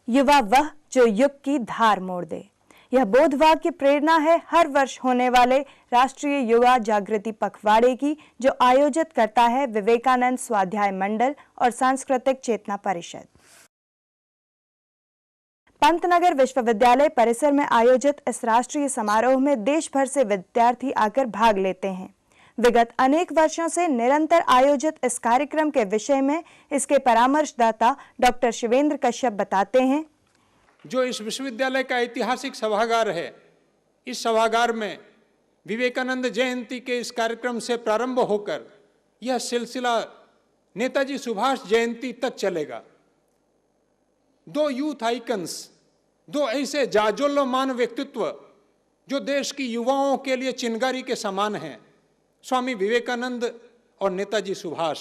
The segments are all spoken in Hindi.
युवा वह जो युग की धार मोड़ दे। यह बोधवाक्य की प्रेरणा है हर वर्ष होने वाले राष्ट्रीय युवा जागृति पखवाड़े की, जो आयोजित करता है विवेकानंद स्वाध्याय मंडल और सांस्कृतिक चेतना परिषद। पंतनगर विश्वविद्यालय परिसर में आयोजित इस राष्ट्रीय समारोह में देश भर से विद्यार्थी आकर भाग लेते हैं। विगत अनेक वर्षों से निरंतर आयोजित इस कार्यक्रम के विषय में इसके परामर्शदाता डॉक्टर शिवेंद्र कश्यप बताते हैं। जो इस विश्वविद्यालय का ऐतिहासिक सभागार है, इस सभागार में विवेकानंद जयंती के इस कार्यक्रम से प्रारंभ होकर यह सिलसिला नेताजी सुभाष जयंती तक चलेगा। दो यूथ आइकन्स, दो ऐसे जाजोल्यमान व्यक्तित्व जो देश की युवाओं के लिए चिंगारी के समान हैं, स्वामी विवेकानंद और नेताजी सुभाष,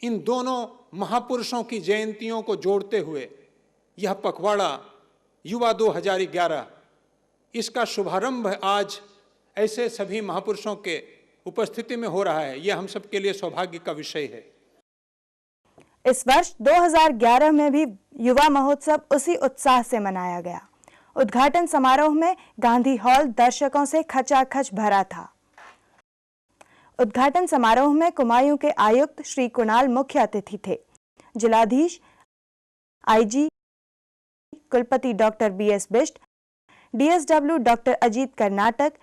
इन दोनों महापुरुषों की जयंतियों को जोड़ते हुए यह पखवाड़ा युवा 2011, इसका शुभारंभ आज ऐसे सभी महापुरुषों के उपस्थिति में हो रहा है। यह हम सब के लिए सौभाग्य का विषय है। इस वर्ष 2011 में भी युवा महोत्सव उसी उत्साह से मनाया गया। उद्घाटन समारोह में गांधी हॉल दर्शकों से खचाखच भरा था। उद्घाटन समारोह में कुमायूं के आयुक्त श्री कुणाल मुख्य अतिथि थे। जिलाधीश, आईजी, कुलपति doctor BS Bisht, DSW doctor Ajit Karnatak,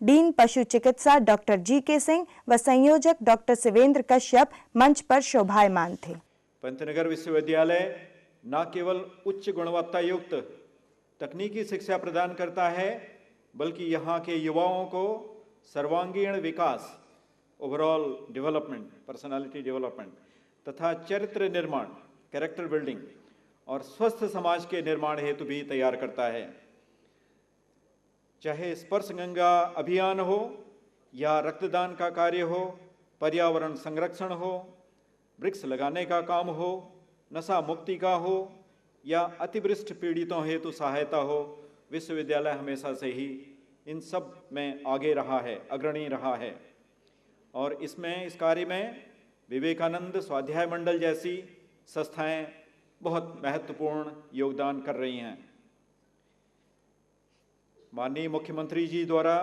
dean पशु चिकित्सा डॉक्टर जीके सिंह व संयोजक डॉक्टर शिवेंद्र कश्यप मंच पर शोभायमान थे। पंतनगर विश्वविद्यालय न केवल उच्च गुणवत्ता युक्त तकनीकी शिक्षा प्रदान करता है, बल्कि यहाँ के युवाओं को सर्वांगीण विकास, ओवरऑल डेवलपमेंट, पर्सनालिटी डेवलपमेंट तथा चरित्र निर्माण, कैरेक्टर बिल्डिंग और स्वस्थ समाज के निर्माण हेतु भी तैयार करता है। चाहे स्पर्श गंगा अभियान हो या रक्तदान का कार्य हो, पर्यावरण संरक्षण हो, वृक्ष लगाने का काम हो, नशा मुक्ति का हो या अतिवृष्टि पीड़ितों हेतु सहायता हो, विश्वविद्यालय हमेशा से ही इन सब में आगे रहा है, अग्रणी रहा है। और इसमें, इस कार्य में विवेकानंद स्वाध्याय मंडल जैसी संस्थाएं बहुत महत्वपूर्ण योगदान कर रही हैं। माननीय मुख्यमंत्री जी द्वारा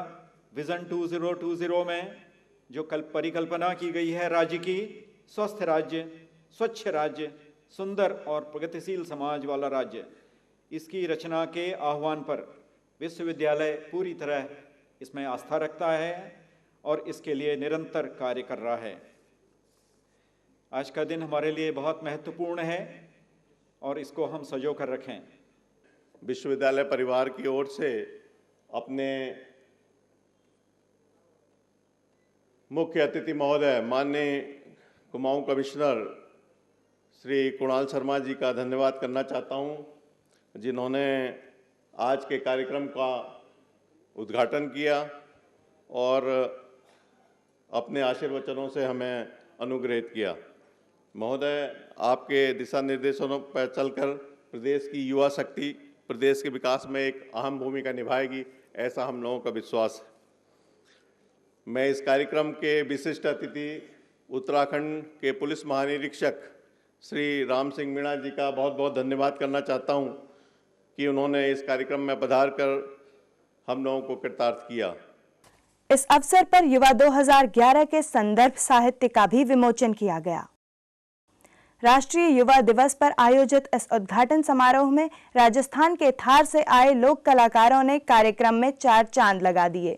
विजन 2020 में जो परिकल्पना की गई है राज्य की, स्वस्थ राज्य, स्वच्छ राज्य, सुंदर और प्रगतिशील समाज वाला राज्य, इसकी रचना के आह्वान पर विश्वविद्यालय पूरी तरह इसमें आस्था रखता है और इसके लिए निरंतर कार्य कर रहा है। आज का दिन हमारे लिए बहुत महत्वपूर्ण है और इसको हम सजो कर रखें। विश्वविद्यालय परिवार की ओर से अपने मुख्य अतिथि महोदय माननीय कुमाऊं कमिश्नर श्री कुणाल शर्मा जी का धन्यवाद करना चाहता हूं, जिन्होंने आज के कार्यक्रम का उद्घाटन किया और अपने आशीर्वचनों से हमें अनुग्रहित किया। महोदय, आपके दिशा निर्देशों पर चलकर प्रदेश की युवा शक्ति प्रदेश के विकास में एक अहम भूमिका निभाएगी, ऐसा हम लोगों का विश्वास है। मैं इस कार्यक्रम के विशिष्ट अतिथि उत्तराखंड के पुलिस महानिरीक्षक श्री राम सिंह मीणा जी का बहुत बहुत धन्यवाद करना चाहता हूं कि उन्होंने इस कार्यक्रम में पधार कर हम लोगों को कृतार्थ किया। इस अवसर पर युवा 2011 के संदर्भ साहित्य का भी विमोचन किया गया। राष्ट्रीय युवा दिवस पर आयोजित इस उद्घाटन समारोह में राजस्थान के थार से आए लोक कलाकारों ने कार्यक्रम में 4 चांद लगा दिए।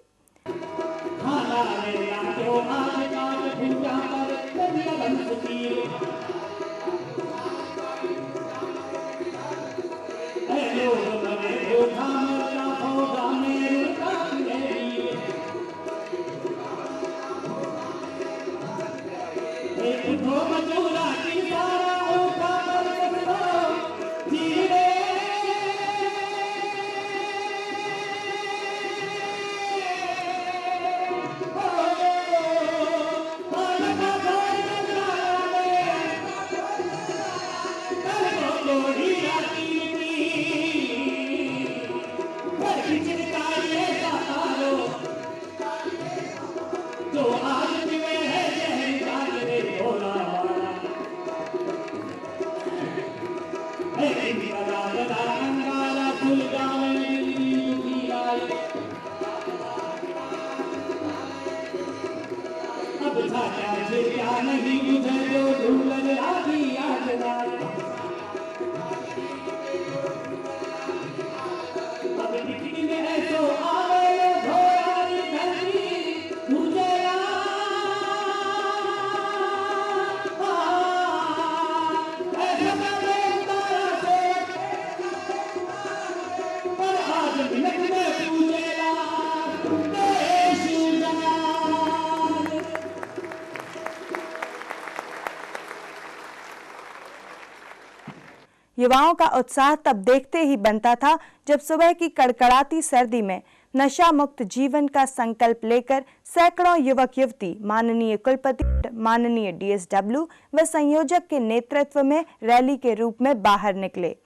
युवाओं का उत्साह तब देखते ही बनता था जब सुबह की कड़कड़ाती सर्दी में नशा मुक्त जीवन का संकल्प लेकर सैकड़ों युवक युवती माननीय कुलपति, माननीय DSW व संयोजक के नेतृत्व में रैली के रूप में बाहर निकले।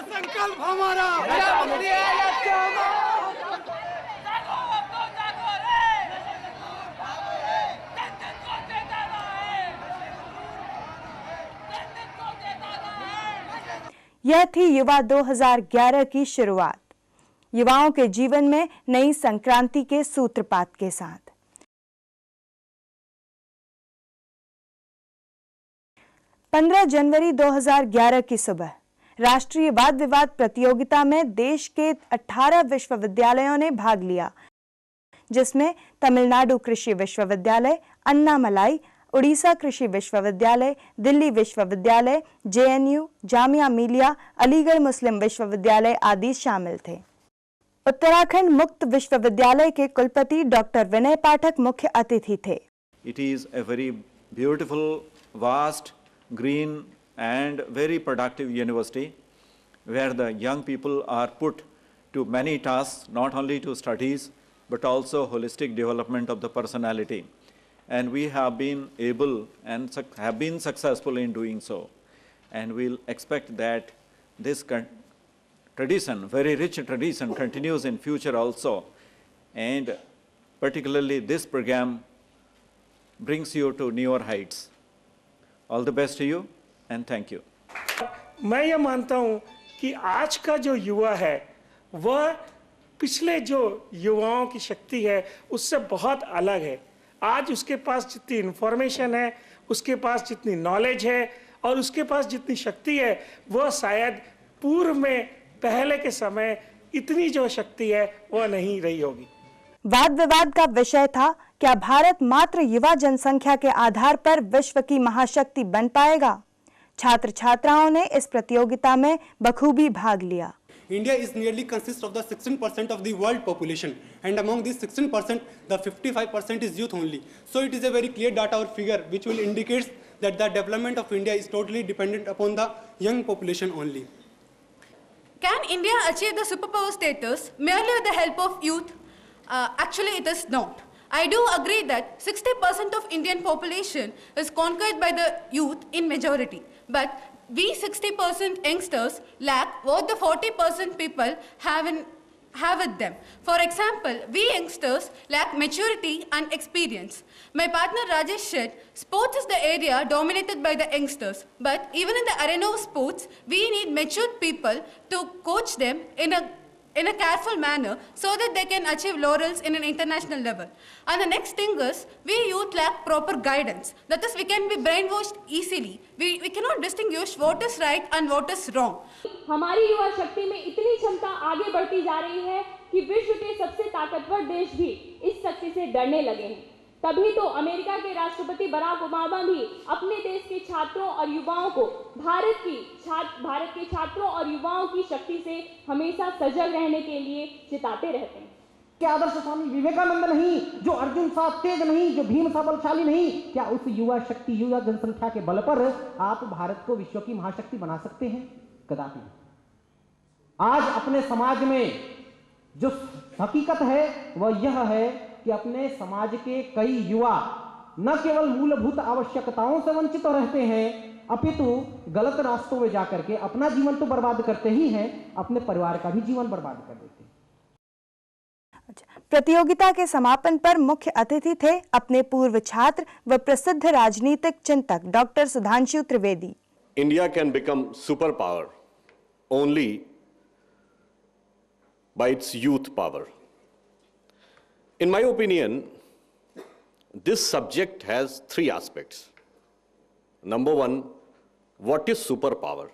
संकल्प हमारा यह थी युवा 2011 की शुरुआत, युवाओं के जीवन में नई संक्रांति के सूत्रपात के साथ। पंद्रह जनवरी 2011 की सुबह राष्ट्रीय वाद विवाद प्रतियोगिता में देश के 18 विश्वविद्यालयों ने भाग लिया, जिसमें तमिलनाडु कृषि विश्वविद्यालय, अन्नामलाई, उड़ीसा कृषि विश्वविद्यालय, दिल्ली विश्वविद्यालय, JNU, जामिया मिलिया, अलीगढ़ मुस्लिम विश्वविद्यालय आदि शामिल थे। उत्तराखंड मुक्त विश्वविद्यालय के कुलपति डॉक्टर विनय पाठक मुख्य अतिथि थे। It is a very beautiful, vast, green and very productive university where the young people are put to many tasks, not only to studies but also holistic development of the personality. And we have been able and have been successful in doing so. And we'll expect that this tradition, very rich tradition, continues in future also. And particularly this program brings you to newer heights. All the best to you and thank you. मैं ये मानता हूँ कि आज का जो युवा है वह पिछले जो युवाओं की शक्ति है उससे बहुत अलग है। आज उसके पास जितनी इंफॉर्मेशन है, उसके पास जितनी नॉलेज है और उसके पास जितनी शक्ति है वह शायद पूर्व में पहले के समय इतनी जो शक्ति है वह नहीं रही होगी। वाद विवाद का विषय था, क्या भारत मात्र युवा जनसंख्या के आधार पर विश्व की महाशक्ति बन पाएगा? छात्र छात्राओं ने इस प्रतियोगिता में बखूबी भाग लिया। India is nearly consists of the 16% of the world population, and among these 16%, the 55% is youth only. So it is a very clear data or figure which will indicate that the development of India is totally dependent upon the young population only. Can India achieve the superpower status merely with the help of youth? Actually, it is not. I do agree that 60% of Indian population is conquered by the youth in majority, but we 60% youngsters lack what the 40% people have with them. For example, we youngsters lack maturity and experience. My partner Rajesh said, sports is the area dominated by the youngsters, but even in the arena of sports, we need matured people to coach them in a careful manner so that they can achieve laurels in an international level. And the next thing is, we youth lack proper guidance. That is, we can be brainwashed easily. We cannot distinguish what is right and what is wrong. हमारी युवा शक्ति में इतनी क्षमता आगे बढ़ती जा रही है कि विश्व के सबसे ताकतवर देश भी इस शक्ति से डरने लगे हैं। तभी तो अमेरिका के राष्ट्रपति बराक ओबामा भी अपने देश के छात्रों और युवाओं को भारत के छात्रों और युवाओं की शक्ति से हमेशा सजग रहने के लिए चिताते रहते हैं। क्या आदर्श स्वामी विवेकानंद नहीं, जो अर्जुन सा तेज नहीं, जो भीम सा बलशाली नहीं, क्या उस युवा शक्ति, युवा जनसंख्या के बल पर आप भारत को विश्व की महाशक्ति बना सकते हैं? कदापि। आज अपने समाज में जो हकीकत है वह यह है कि अपने समाज के कई युवा न केवल मूलभूत आवश्यकताओं से वंचित रहते हैं, अपितु गलत रास्तों में जाकर के अपना जीवन तो बर्बाद करते ही हैं, अपने परिवार का भी जीवन बर्बाद कर देते हैं। प्रतियोगिता के समापन पर मुख्य अतिथि थे अपने पूर्व छात्र व प्रसिद्ध राजनीतिक चिंतक doctor Sudhanshu Trivedi. India can become superpower only by its youth power. In my opinion, this subject has three aspects. Number one, what is superpower?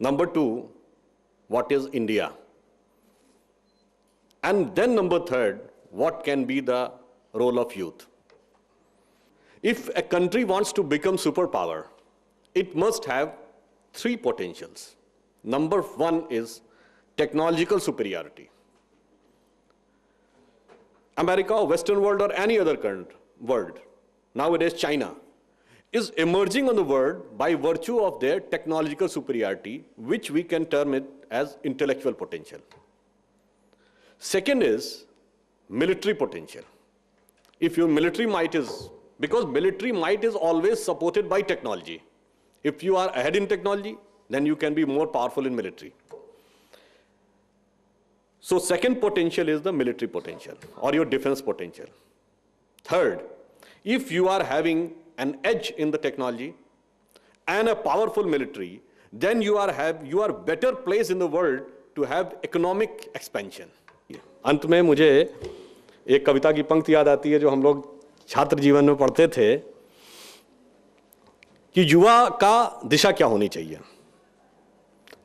Number two, what is India? And then number third, what can be the role of youth? If a country wants to become superpower, it must have three potentials. Number one is technological superiority. America, or Western world, or any other world, nowadays China, is emerging on the world by virtue of their technological superiority, which we can term it as intellectual potential. Second is military potential. If your military might is, because military might is always supported by technology. If you are ahead in technology, then you can be more powerful in military. So second potential is the military potential or your defense potential. Third, if you are having an edge in the technology and a powerful military, then you are better placed in the world to have economic expansion. अंत में मुझे एक कविता की पंक्ति याद आती है जो हम लोग छात्र जीवन में पढ़ते थे कि युवा का दिशा क्या होनी चाहिए।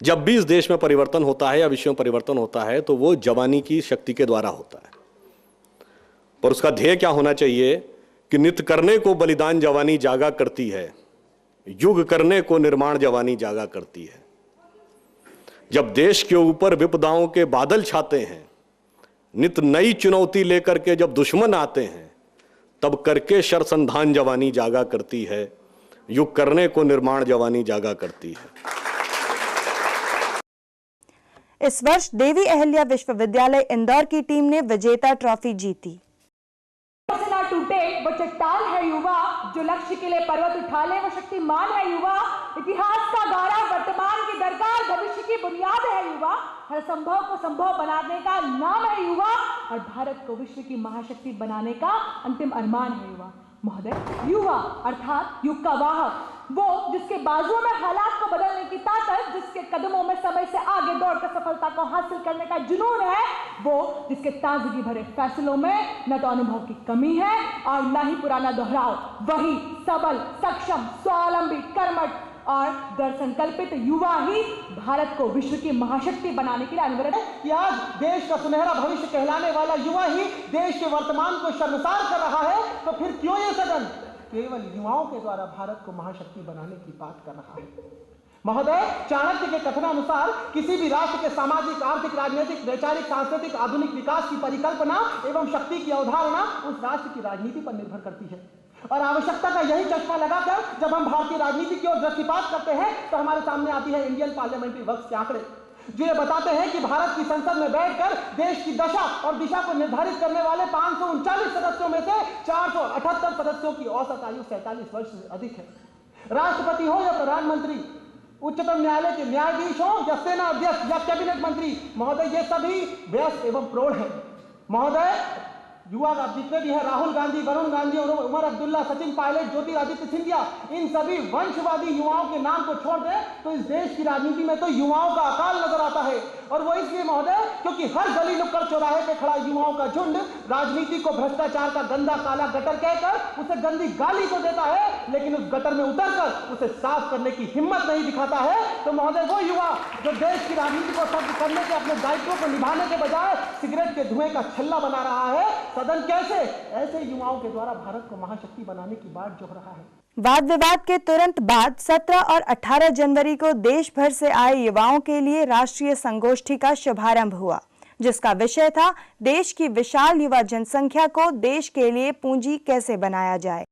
जब भी इस देश में परिवर्तन होता है या विश्व में परिवर्तन होता है तो वो जवानी की शक्ति के द्वारा होता है, पर उसका ध्येय क्या होना चाहिए कि नित करने को बलिदान जवानी जागा करती है, युग करने को निर्माण जवानी जागा करती है। जब देश के ऊपर विपदाओं के बादल छाते हैं, नित नई चुनौती लेकर के जब दुश्मन आते हैं, तब करके शरसंधान जवानी जागा करती है, युग करने को निर्माण जवानी जागा करती है। इस वर्ष देवी अहिल्या विश्वविद्यालय इंदौर की टीम ने विजेता ट्रॉफी जीती। ना टूटे वो चट्टान है युवा, जो लक्ष्य के लिए पर्वत उठा ले वो शक्तिमान है युवा। इतिहास का गारा, वर्तमान की दरकार, भविष्य की बुनियाद है युवा। हर संभव को संभव बनाने का नाम है युवा और भारत को विश्व की महाशक्ति बनाने का अंतिम अरमान है युवा। महोदय, युवा अर्थात युग का वाहक, वो जिसके बाजुओं में हालात को बदलने की ताकत, जिसके कदमों में समय से आगे दौड़कर सफलता को हासिल करने का जुनून है, वो जिसके ताजगी भरे फैसलों में न तो अनुभव की कमी है और न ही पुराना दोहराव, वही सबल, सक्षम, स्वावलंबी, कर्मठ और दृढ़ संकल्पित युवा ही भारत को विश्व की महाशक्ति बनाने के लिए अनिवार्य है। कि आज देश का सुनहरा भविष्य कहलाने वाला युवा ही देश के वर्तमान को शर्मसार कर रहा है, तो फिर क्यों ये सदन केवल युवाओं के द्वारा भारत को महाशक्ति बनाने की बात कर रहा है। महोदय, चाणक्य के कथनानुसार किसी भी राष्ट्र के सामाजिक, आर्थिक, राजनीतिक, वैचारिक, सांस्कृतिक, आधुनिक विकास की परिकल्पना एवं शक्ति की अवधारणा उस राष्ट्र की राजनीति पर निर्भर करती है। और आवश्यकता का यही चश्मा लगाकर जब हम भारतीय राजनीति की ओर दृष्टिपात करते हैं तो हमारे सामने आती है इंडियन पार्लियामेंट्री वर्क्स के आंकड़े, जो ये बताते हैं कि भारत की संसद में बैठकर देश की दशा और दिशा को निर्धारित करने वाले 539 सदस्यों में से 478 सदस्यों की औसत आयु 47 वर्ष से अधिक है। राष्ट्रपति हो या प्रधानमंत्री, उच्चतम न्यायालय के न्यायाधीश हो या सेना अध्यक्ष या कैबिनेट मंत्री, महोदय ये सभी व्यस्त एवं प्रौढ़ हैं। महोदय, युवा जितने भी हैं, राहुल गांधी, वरुण गांधी और उमर अब्दुल्ला, सचिन पायलट, ज्योतिरादित्य सिंधिया, इन सभी वंशवादी युवाओं के नाम को छोड़ दें तो इस देश की राजनीति में तो युवाओं का अकाल नजर आता है। और वो इसलिए महोदय क्योंकि हर गली नुक्कड़ चौराहे पे खड़ा युवाओं का झुंड राजनीति को भ्रष्टाचार का गंदा काला गटर कहकर उसे गंदी गाली तो देता है, लेकिन उस गटर में उतरकर उसे साफ करने की हिम्मत नहीं दिखाता है। तो महोदय, वो युवा जो देश की राजनीति को सफल करने के अपने दायित्वों को निभाने के बजाय सिगरेट के धुएं का छल्ला बना रहा है, सदन कैसे ऐसे युवाओं के द्वारा भारत को महाशक्ति बनाने की बात जोह रहा है। वाद विवाद के तुरंत बाद 17 और 18 जनवरी को देश भर से आए युवाओं के लिए राष्ट्रीय संगोष्ठी का शुभारंभ हुआ, जिसका विषय था देश की विशाल युवा जनसंख्या को देश के लिए पूंजी कैसे बनाया जाए।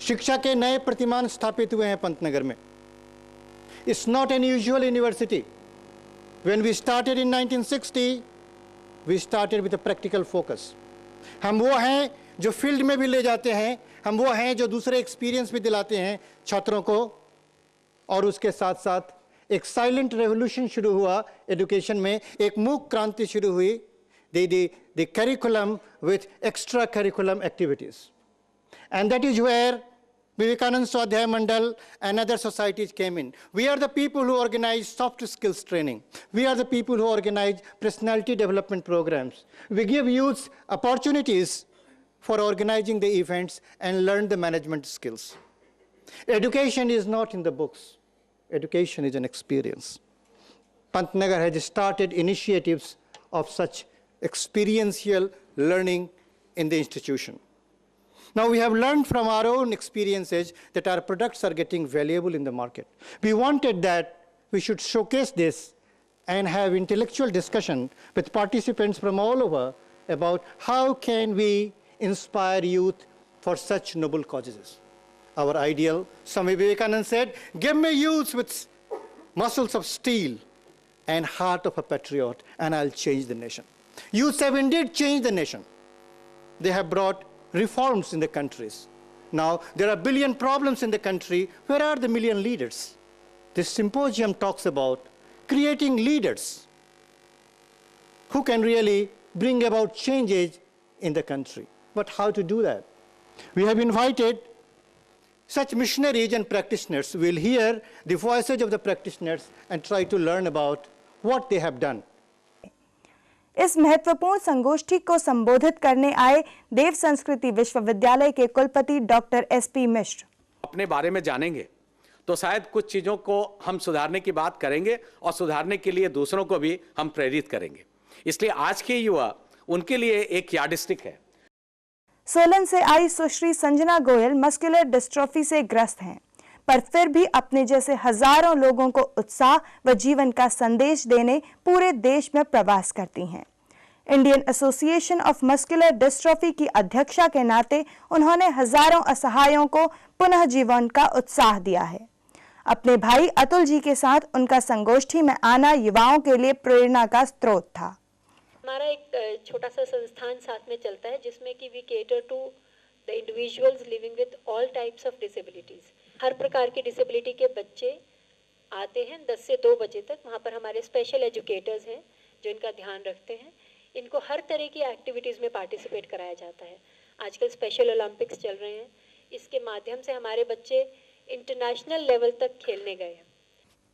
शिक्षा के नए प्रतिमान स्थापित हुए हैं पंतनगर में। It's not an usual university. When we started in 1960 we started with a practical focus. हम वो हैं जो फील्ड में भी ले जाते हैं, हम वो हैं जो दूसरे एक्सपीरियंस भी दिलाते हैं छात्रों को। और उसके साथ साथ एक साइलेंट रेवोल्यूशन शुरू हुआ एजुकेशन में, एक मूक क्रांति शुरू हुई, the curriculum with extra curriculum activities. And that is where Vivekananda Swadhyay Mandal and other societies came in. We are the people who organize soft skills training. We are the people who organize personality development programs. We give youths opportunities for organizing the events and learn the management skills. Education is not in the books. Education is an experience. Pantnagar has started initiatives of such experiential learning in the institution. Now we have learned from our own experiences that our products are getting valuable in the market. We wanted that we should showcase this and have intellectual discussion with participants from all over about how can we inspire youth for such noble causes. Our ideal, Swami Vivekananda said, give me youths with muscles of steel and heart of a patriot, and I'll change the nation. Youths have indeed changed the nation. They have brought reforms in the countries. Now, there are a billion problems in the country. Where are the million leaders? This symposium talks about creating leaders who can really bring about changes in the country. But how to do that? We have invited such missionaries and practitioners. We'll hear the voices of the practitioners and try to learn about what they have done. इस महत्वपूर्ण संगोष्ठी को संबोधित करने आए देव संस्कृति विश्वविद्यालय के कुलपति डॉक्टर एसपी मिश्र अपने बारे में जानेंगे तो शायद कुछ चीजों को हम सुधारने की बात करेंगे और सुधारने के लिए दूसरों को भी हम प्रेरित करेंगे। इसलिए आज के युवा उनके लिए एक यार्डस्टिक है। सोलन से आई सुश्री संजना गोयल मस्कुलर डिस्ट्रोफी से ग्रस्त हैं, पर फिर भी अपने जैसे हजारों लोगों को उत्साह व जीवन का संदेश देने पूरे देश में प्रवास करती हैं। Indian association of muscular dystrophy की अध्यक्षा के नाते उन्होंने हजारों असहायों को पुनः जीवन का उत्साह दिया है। अपने भाई अतुल जी के साथ उनका संगोष्ठी में आना युवाओं के लिए प्रेरणा का स्रोत था। हमारा एक छोटा सा संस्थान साथ में चलता है जिसमें कि we cater to the individuals living with all types of disabilities. हर प्रकार की डिसेबिलिटी के बच्चे आते हैं 10 से 2 बजे तक। वहाँ पर हमारे स्पेशल एजुकेटर्स हैं जो इनका ध्यान रखते हैं। इनको हर तरह की एक्टिविटीज़ में पार्टिसिपेट कराया जाता है। आजकल स्पेशल ओलंपिक्स चल रहे हैं, इसके माध्यम से हमारे बच्चे इंटरनेशनल लेवल तक खेलने गए हैं।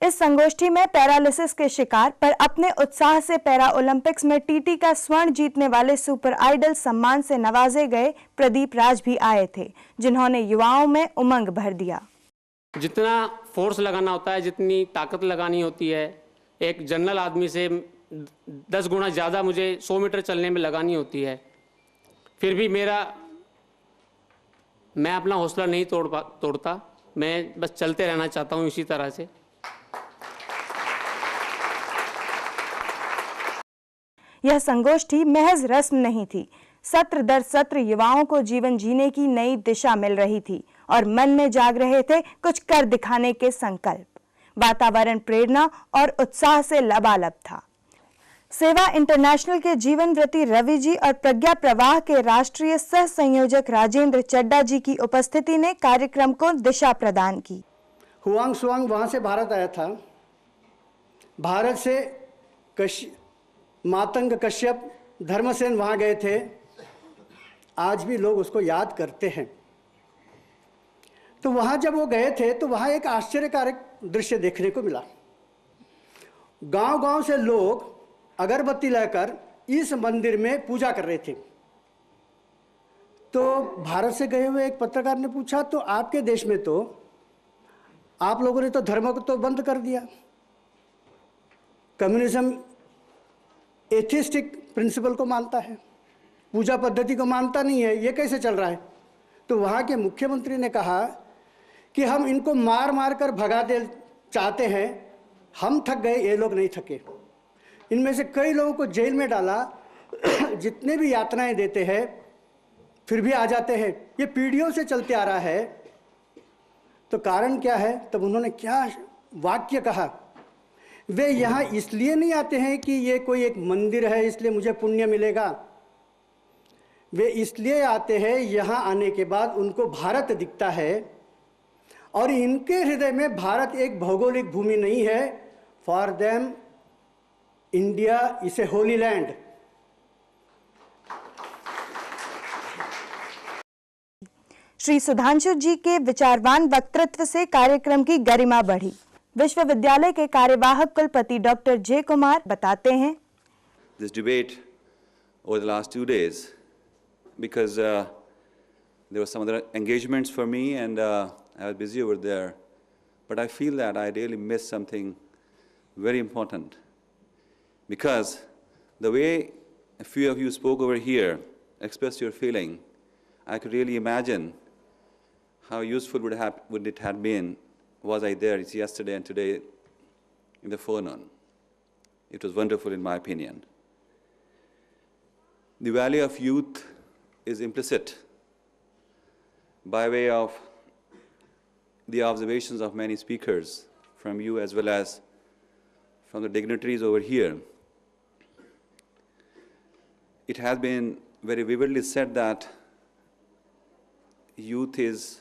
इस संगोष्ठी में पैरालिसिस के शिकार पर अपने उत्साह से पैरा ओलंपिक्स में टीटी का स्वर्ण जीतने वाले सुपर आइडल सम्मान से नवाजे गए प्रदीप राज भी आए थे, जिन्होंने युवाओं में उमंग भर दिया। जितना फोर्स लगाना होता है, जितनी ताकत लगानी होती है, एक जनरल आदमी से 10 गुना ज़्यादा मुझे 100 मीटर चलने में लगानी होती है। फिर भी मैं अपना हौसला नहीं तोड़ता। मैं बस चलते रहना चाहता हूँ इसी तरह से। यह संगोष्ठी महज रस्म नहीं थी, सत्र दर सत्र युवाओं को जीवन जीने की नई दिशा मिल रही थी और मन में जाग रहे थे कुछ कर दिखाने के संकल्प। वातावरण प्रेरणा और उत्साह से लबालब था। सेवा इंटरनेशनल के जीवन व्रती रवि जी और प्रज्ञा प्रवाह के राष्ट्रीय सह संयोजक राजेंद्र चड्डा जी की उपस्थिति ने कार्यक्रम को दिशा प्रदान की। हुआंग सुआंग वहां से भारत आया था। भारत से मातंग कश्यप धर्मसेन वहां गए थे। आज भी लोग उसको याद करते हैं। तो वहां जब वो गए थे तो वहां एक आश्चर्यकारक दृश्य देखने को मिला। गांव-गांव से लोग अगरबत्ती लेकर इस मंदिर में पूजा कर रहे थे। तो भारत से गए हुए एक पत्रकार ने पूछा, तो आपके देश में तो आप लोगों ने तो धर्म को तो बंद कर दिया, कम्युनिज्म एथिस्टिक प्रिंसिपल को मानता है, पूजा पद्धति को मानता नहीं है, ये कैसे चल रहा है? तो वहाँ के मुख्यमंत्री ने कहा कि हम इनको मार मार कर भगा दे चाहते हैं, हम थक गए, ये लोग नहीं थके। इनमें से कई लोगों को जेल में डाला, जितने भी यातनाएं देते हैं फिर भी आ जाते हैं। ये पीढ़ियों से चलते आ रहा है। तो कारण क्या है? तब उन्होंने क्या वाक्य कहा, वे यहाँ इसलिए नहीं आते हैं कि ये कोई एक मंदिर है इसलिए मुझे पुण्य मिलेगा। वे इसलिए आते हैं, यहाँ आने के बाद उनको भारत दिखता है और इनके हृदय में भारत एक भौगोलिक भूमि नहीं है। For them India is a holy land. Shri Sudhanshu ji के विचारवान वक्तृत्व से कार्यक्रम की गरिमा बढ़ी। विश्वविद्यालय के कार्यवाहक कुलपति डॉक्टर जे कुमार बताते हैं, This debate over the last 2 days, because there were some other engagements for me and I was busy over there, but I feel that I really missed something very important, because the way a few of you spoke over here, expressed your feeling, I could really imagine how useful would it have been was I there yesterday and today in the forenoon. It was wonderful in my opinion. The value of youth is implicit by way of the observations of many speakers from you as well as from the dignitaries over here. It has been very vividly said that youth is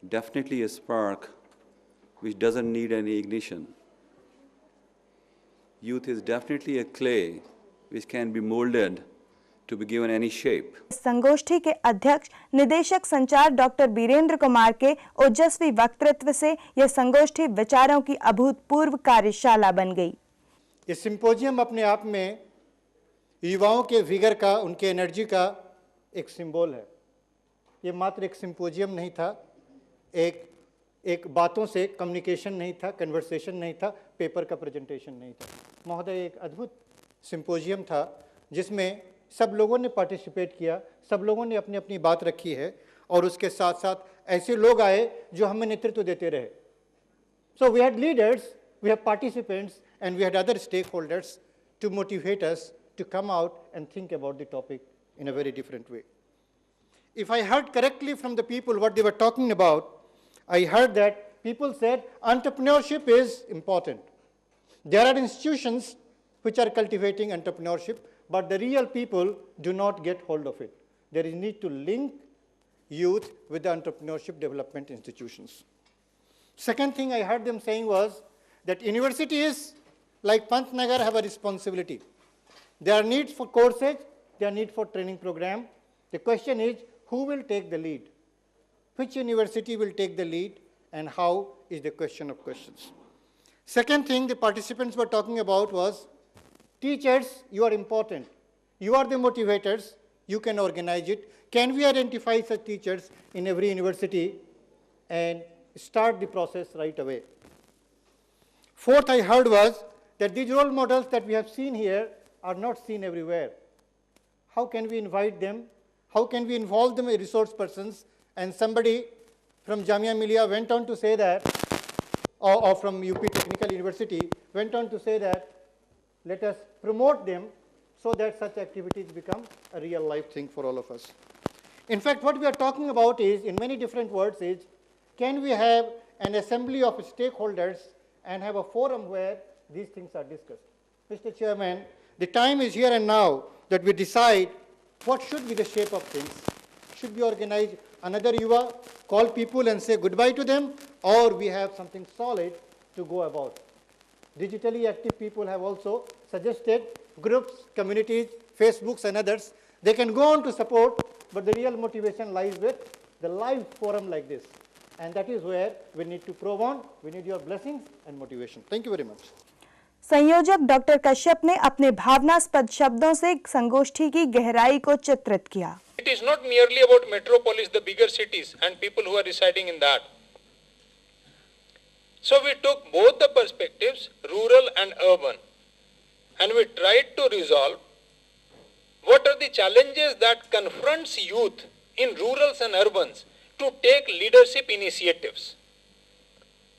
definitely a spark which doesn't need any ignition. Youth is definitely a clay which can be molded to be given any shape. संगोष्ठी के अध्यक्ष निदेशक संचार डॉक्टर बीरेंद्र कुमार के ओजस्वी वक्तृत्व से यह संगोष्ठी विचारों की अभूतपूर्व कार्यशाला बन गई। ये सिंपोजियम अपने आप में युवाओं के विगर का, उनके एनर्जी का एक सिंबल है। ये मात्र एक सिंपोजियम नहीं था, एक बातों से कम्युनिकेशन नहीं था, कन्वर्सेशन नहीं था, पेपर का प्रेजेंटेशन नहीं था। महोदय, एक अद्भुत सिंपोजियम था जिसमें सब लोगों ने पार्टिसिपेट किया, सब लोगों ने अपनी अपनी बात रखी है और उसके साथ साथ ऐसे लोग आए जो हमें नेतृत्व देते रहे। So we had leaders, we had participants and we had other stakeholders to motivate us to come out and think about the topic in a very different way. If I heard correctly from the people what they were talking about, I heard that people said entrepreneurship is important. There are institutions which are cultivating entrepreneurship, but the real people do not get hold of it. There is need to link youth with the entrepreneurship development institutions. Second thing I heard them saying was that universities like Pantnagar have a responsibility. There are needs for courses, there are need for training program. The question is, who will take the lead? Which university will take the lead, and how is the question of questions. Second thing the participants were talking about was, teachers, you are important. You are the motivators, you can organize it. Can we identify such teachers in every university and start the process right away? Fourth I heard was that these role models that we have seen here are not seen everywhere. How can we invite them? How can we involve them as resource persons? And somebody from Jamia Millia went on to say that, or from UP Technical University went on to say that, let us promote them so that such activities become a real life thing for all of us. In fact, what we are talking about is, in many different words, is can we have an assembly of stakeholders and have a forum where these things are discussed. Mr. Chairman, the time is here and now that we decide what should be the shape of things. Should we organize another Yuva, call people and say goodbye to them, or we have something solid to go about. Digitally active people have also suggested groups, communities, Facebooks and others. They can go on to support, but the real motivation lies with the live forum like this. And that is where we need to probe on. We need your blessings and motivation. Thank you very much. संयोजक डॉक्टर कश्यप ने अपने भावनास्पद शब्दों से संगोष्ठी की गहराई को चित्रित किया। It is not merely about metropolis, the bigger cities and people who are residing in that. So we took both the perspectives, rural and urban, and we tried to resolve what are the challenges that confronts youth in rurals and urbans to take leadership initiatives.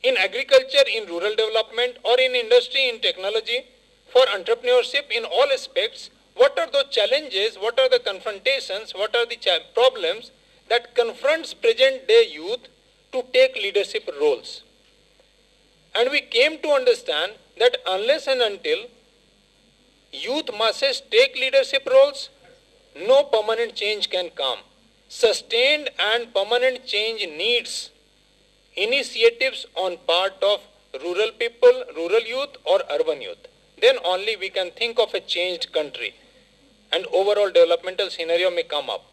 In agriculture, in rural development, or in industry, in technology, for entrepreneurship in all aspects, what are those challenges, what are the confrontations, what are the problems that confronts present day youth to take leadership roles. And we came to understand that unless and until youth masses take leadership roles, no permanent change can come. Sustained and permanent change needs initiatives on part of rural people, rural youth or urban youth. Then only we can think of a changed country and overall developmental scenario may come up.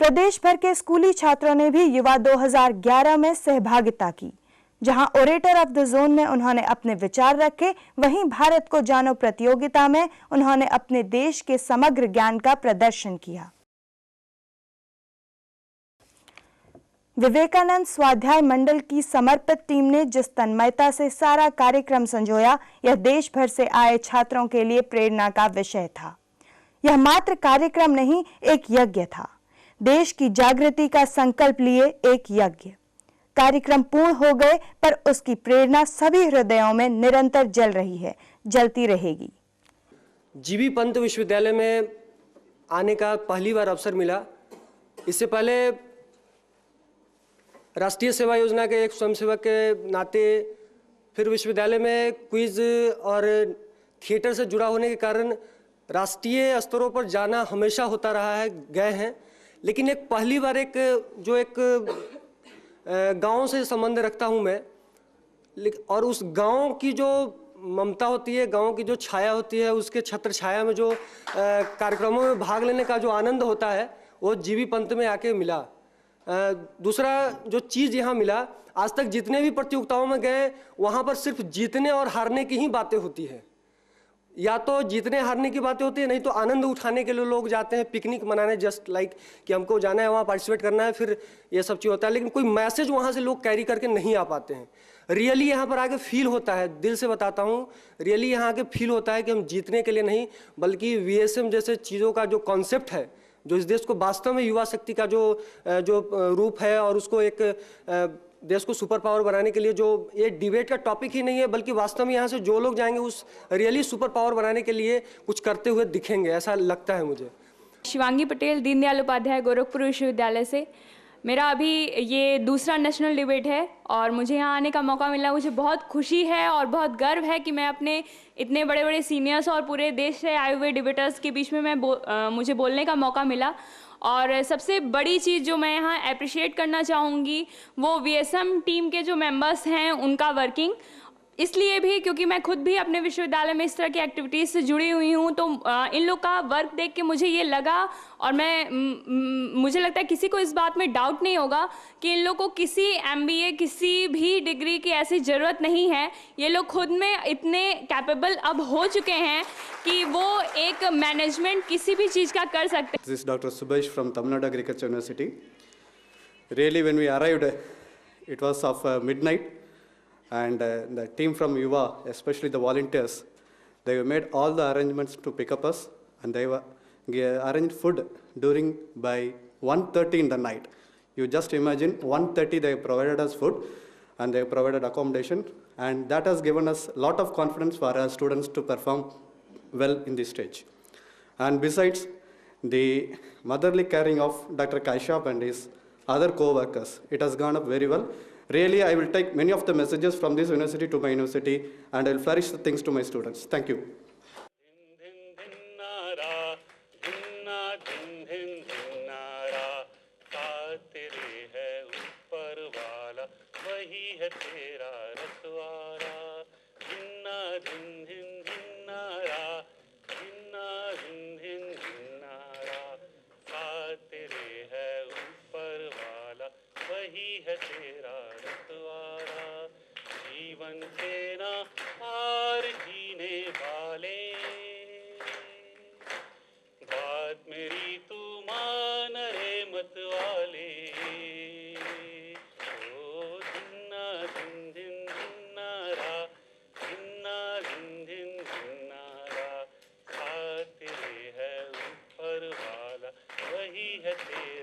प्रदेश भर के स्कूली छात्रों ने भी युवा 2011 में सहभागिता की। जहां ओरेटर ऑफ द जोन में उन्होंने अपने विचार रखे, वहीं भारत को जानो प्रतियोगिता में उन्होंने अपने देश के समग्र ज्ञान का प्रदर्शन किया। विवेकानंद स्वाध्याय मंडल की समर्पित टीम ने जिस तन्मयता से सारा कार्यक्रम संजोया, यह देश भर से आए छात्रों के लिए प्रेरणा का विषय था। यह मात्र कार्यक्रम नहीं, एक यज्ञ था। देश की जागृति का संकल्प लिए एक यज्ञ। कार्यक्रम पूर्ण हो गए, पर उसकी प्रेरणा सभी हृदयों में निरंतर जल रही है, जलती रहेगी। जीबी पंत विश्वविद्यालय में आने का पहली बार अवसर मिला। इससे पहले राष्ट्रीय सेवा योजना के एक स्वयंसेवक के नाते, फिर विश्वविद्यालय में क्विज और थिएटर से जुड़ा होने के कारण राष्ट्रीय स्तरों पर जाना हमेशा होता रहा है, गए हैं। लेकिन एक पहली बार एक गांव से संबंध रखता हूं मैं, और उस गांव की जो ममता होती है, गांव की जो छाया होती है, उसके छत्र छाया में जो कार्यक्रमों में भाग लेने का जो आनंद होता है, वो जीबी पंत में आके मिला। दूसरा जो चीज़ यहाँ मिला, आज तक जितने भी प्रतियोगिताओं में गए, वहाँ पर सिर्फ जीतने और हारने की ही बातें होती है। या तो जीतने हारने की बातें होती है, नहीं तो आनंद उठाने के लिए लोग जाते हैं पिकनिक मनाने, जस्ट लाइक कि हमको जाना है वहाँ पार्टिसिपेट करना है, फिर ये सब चीज़ होता है। लेकिन कोई मैसेज वहाँ से लोग कैरी करके नहीं आ पाते हैं। रियली यहाँ पर आके फील होता है, दिल से बताता हूँ, रियली यहाँ आके फील होता है कि हम जीतने के लिए नहीं, बल्कि VSM जैसे चीज़ों का जो कॉन्सेप्ट है, जो इस देश को वास्तव में युवा शक्ति का जो रूप है, और उसको एक देश को सुपर पावर बनाने के लिए, जो ये डिबेट का टॉपिक ही नहीं है, बल्कि वास्तव में यहाँ से जो लोग जाएंगे उस रियली सुपर पावर बनाने के लिए कुछ करते हुए दिखेंगे, ऐसा लगता है मुझे। शिवांगी पटेल, दीनदयाल उपाध्याय गोरखपुर विश्वविद्यालय से। मेरा अभी ये दूसरा नेशनल डिबेट है और मुझे यहाँ आने का मौका मिला। मुझे बहुत खुशी है और बहुत गर्व है कि मैं अपने इतने बड़े बड़े सीनियर्स और पूरे देश से आए हुए डिबेटर्स के बीच में मुझे बोलने का मौका मिला। और सबसे बड़ी चीज़ जो मैं यहाँ अप्रिशिएट करना चाहूँगी, वो VSM टीम के जो मेंबर्स हैं उनका वर्किंग। इसलिए भी क्योंकि मैं खुद भी अपने विश्वविद्यालय में इस तरह की एक्टिविटीज़ से जुड़ी हुई हूँ, तो इन लोग का वर्क देख के मुझे ये लगा, और मुझे लगता है किसी को इस बात में डाउट नहीं होगा कि इन लोग को किसी MBA, किसी भी डिग्री की ऐसी ज़रूरत नहीं है। ये लोग खुद में इतने कैपेबल अब हो चुके हैं कि वो एक मैनेजमेंट किसी भी चीज़ का कर सकते हैं। This is Dr. Subhash from Tamil Nadu Agriculture University. Really, when we arrived, it was of midnight. And the team from Yuva, especially the volunteers, they made all the arrangements to pick up us, and they arranged food by 1:30 in the night. You just imagine, 1:30 they provided us food, and they provided accommodation, and that has given us a lot of confidence for our students to perform well in this stage. And besides, the motherly caring of Dr. Kaishap and his other co-workers, it has gone up very well. Really, I will take many of the messages from this university to my university, and I will flourish the things to my students. Thank you. जीवन से ना हार जीने वाले, बात मेरी तू मान रे मत वाले। ओ दिन्ना दिन दिन दिन्ना रा, दिन्ना दिन दिन दिन्ना रा, साथ तेरे है ऊपर वाला, वही है तेरा